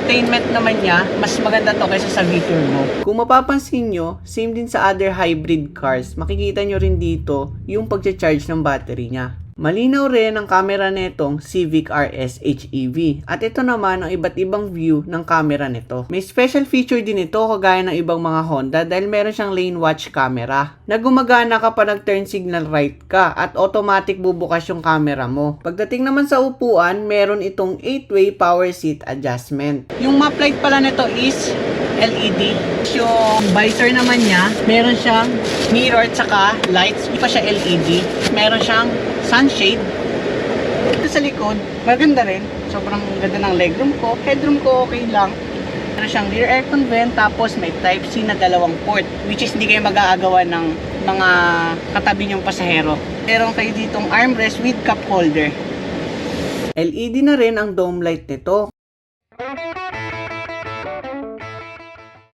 infotainment naman niya, mas maganda to kaysa sa V-Tour mo. Kung mapapansin nyo, same din sa other hybrid cars, makikita nyo rin dito yung pagcha-charge ng battery niya. Malinaw rin ang camera netong Civic RS HEV. At ito naman ang iba't ibang view ng camera nito. May special feature din ito kagaya ng ibang mga Honda dahil meron siyang lane watch camera na gumagana kapag nag-turn signal right ka at automatic bubukas yung camera mo. Pagdating naman sa upuan, meron itong 8-way power seat adjustment. Yung map light pala nito is LED. Yung visor naman niya, meron siyang mirror at saka lights. Hindi pa siya LED. Meron siyang sunshade. Ito sa likod, maganda rin. Sobrang ganda ng legroom ko. Headroom ko okay lang. Meron siyang rear aircon vent, tapos may type C na dalawang port, which is hindi kayo mag-aagawan ng mga katabi niyong pasahero. Meron kayo ditong armrest with cup holder. LED na rin ang dome light nito.